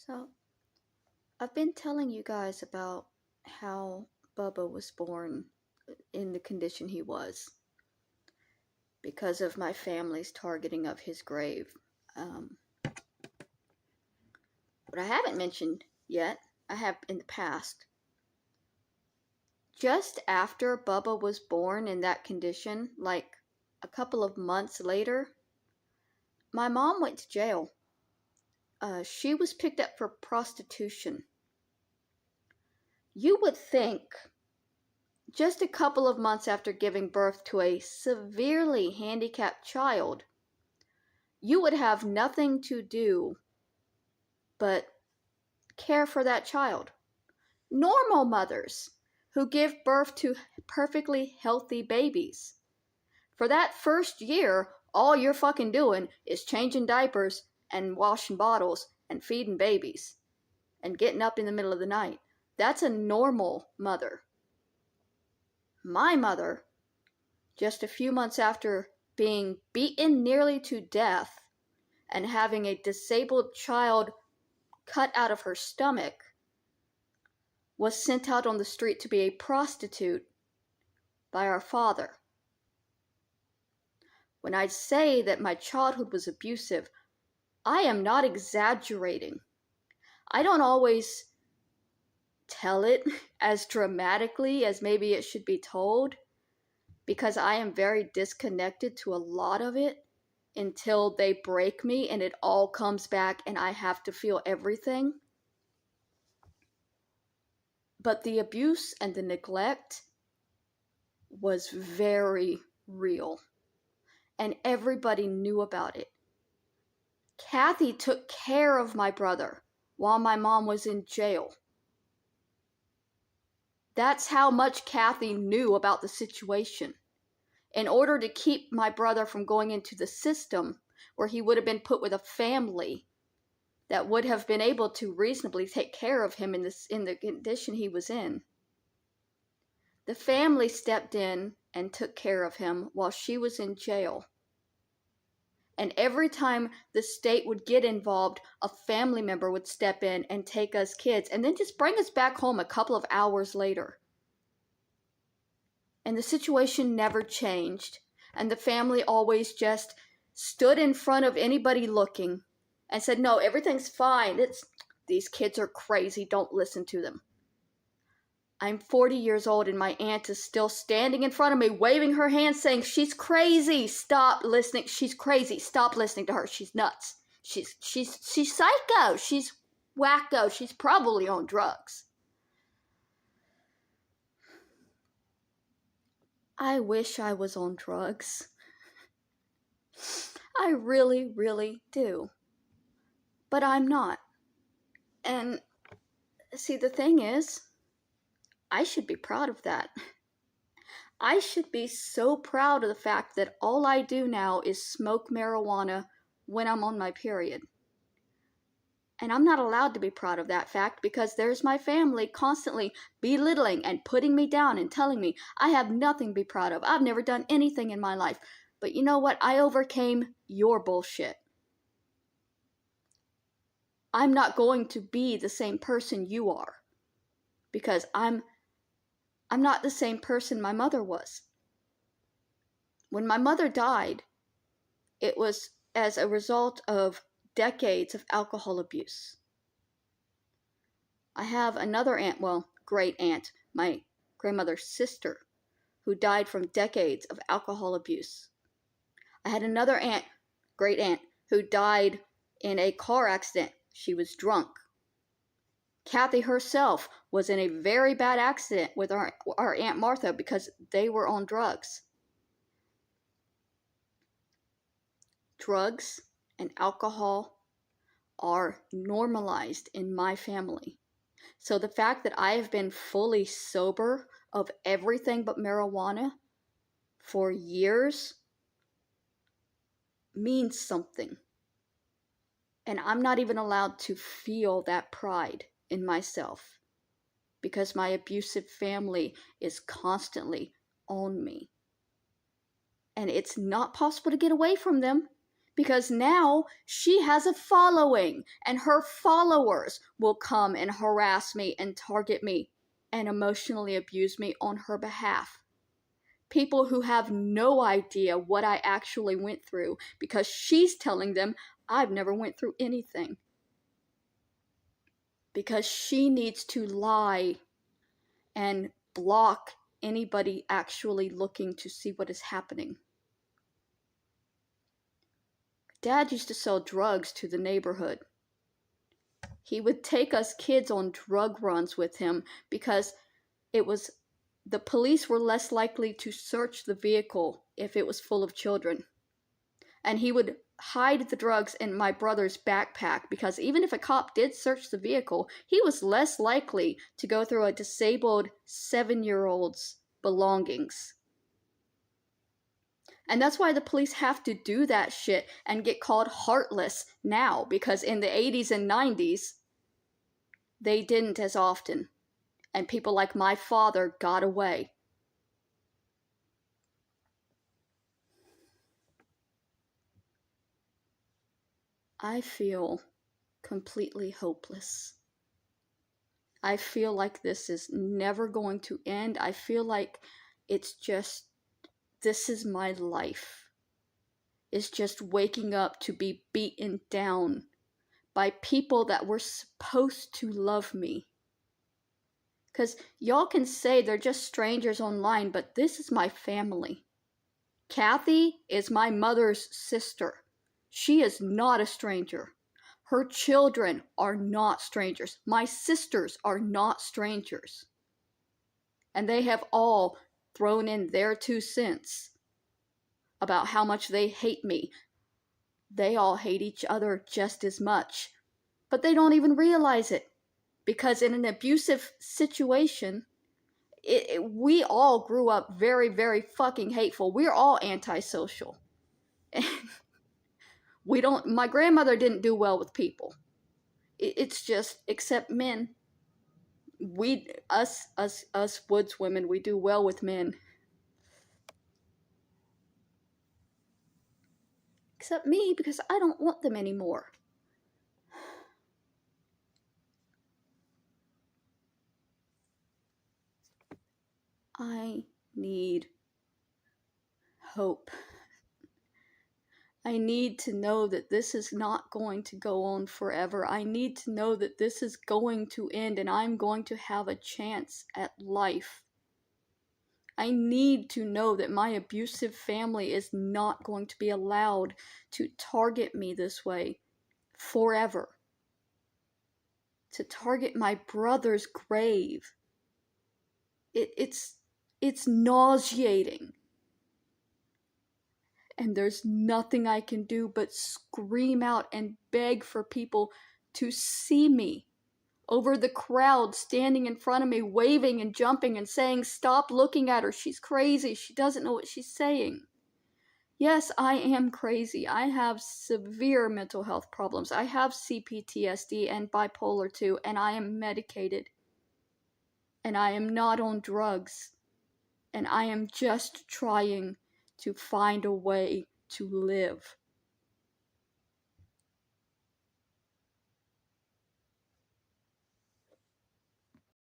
So, I've been telling you guys about how Bubba was born in the condition he was because of my family's targeting of his grave. What I haven't mentioned yet, I have in the past, just after Bubba was born in that condition, like a couple of months later, my mom went to jail. She was picked up for prostitution. You would think just a couple of months after giving birth to a severely handicapped child, you would have nothing to do but care for that child. Normal mothers who give birth to perfectly healthy babies. For that first year, all you're fucking doing is changing diapers and washing bottles and feeding babies and getting up in the middle of the night. That's a normal mother. My mother, just a few months after being beaten nearly to death and having a disabled child cut out of her stomach, was sent out on the street to be a prostitute by our father. When I say that my childhood was abusive, I am not exaggerating. I don't always tell it as dramatically as maybe it should be told, because I am very disconnected to a lot of it until they break me and it all comes back and I have to feel everything. But the abuse and the neglect was very real, and everybody knew about it. Kathy took care of my brother while my mom was in jail. That's how much Kathy knew about the situation. In order to keep my brother from going into the system where he would have been put with a family that would have been able to reasonably take care of him in the condition he was in, the family stepped in and took care of him while she was in jail. And every time the state would get involved, a family member would step in and take us kids and then just bring us back home a couple of hours later. And the situation never changed. And the family always just stood in front of anybody looking and said, no, everything's fine. These kids are crazy. Don't listen to them. I'm 40 years old and my aunt is still standing in front of me, waving her hand, saying, she's crazy. Stop listening. She's crazy. Stop listening to her. She's nuts. She's psycho. She's wacko. She's probably on drugs. I wish I was on drugs. I really, really do. But I'm not. And see, the thing is, I should be proud of that. I should be so proud of the fact that all I do now is smoke marijuana when I'm on my period. And I'm not allowed to be proud of that fact because there's my family constantly belittling and putting me down and telling me I have nothing to be proud of. I've never done anything in my life. But you know what? I overcame your bullshit. I'm not going to be the same person you are because I'm not the same person my mother was. When my mother died, it was as a result of decades of alcohol abuse. I have another aunt, well, great aunt, my grandmother's sister, who died from decades of alcohol abuse. I had another aunt, great aunt, who died in a car accident. She was drunk. Kathy herself was in a very bad accident with our Aunt Martha because they were on drugs. Drugs and alcohol are normalized in my family. So the fact that I have been fully sober of everything but marijuana for years means something. And I'm not even allowed to feel that pride in myself because my abusive family is constantly on me. And it's not possible to get away from them Because now she has a following, and her followers will come and harass me and target me and emotionally abuse me on her behalf. People who have no idea what I actually went through because she's telling them I've never went through anything. Because she needs to lie and block anybody actually looking to see what is happening. Dad used to sell drugs to the neighborhood. He would take us kids on drug runs with him because the police were less likely to search the vehicle if it was full of children. And he would hide the drugs in my brother's backpack because even if a cop did search the vehicle, he was less likely to go through a disabled 7-year-old's belongings. And that's why the police have to do that shit and get called heartless now, because in the 80s and 90s, they didn't as often. And people like my father got away. I feel completely hopeless. I feel like this is never going to end. I feel like it's just, this is my life. It's just waking up to be beaten down by people that were supposed to love me. Because y'all can say they're just strangers online, but this is my family. Kathy is my mother's sister. She is not a stranger. Her children are not strangers. My sisters are not strangers. And they have all thrown in their 2 cents about how much they hate me. They all hate each other just as much. But they don't even realize it. Because in an abusive situation, we all grew up very, very fucking hateful. We're all antisocial. My grandmother didn't do well with people. It's just, except men. Us woods women, we do well with men. Except me, because I don't want them anymore. I need hope. I need to know that this is not going to go on forever. I need to know that this is going to end and I'm going to have a chance at life. I need to know that my abusive family is not going to be allowed to target me this way forever. To target my brother's grave. It's nauseating. And there's nothing I can do but scream out and beg for people to see me over the crowd standing in front of me, waving and jumping and saying, "Stop looking at her. She's crazy. She doesn't know what she's saying." Yes, I am crazy. I have severe mental health problems. I have CPTSD and bipolar 2, and I am medicated. And I am not on drugs. And I am just trying to find a way to live.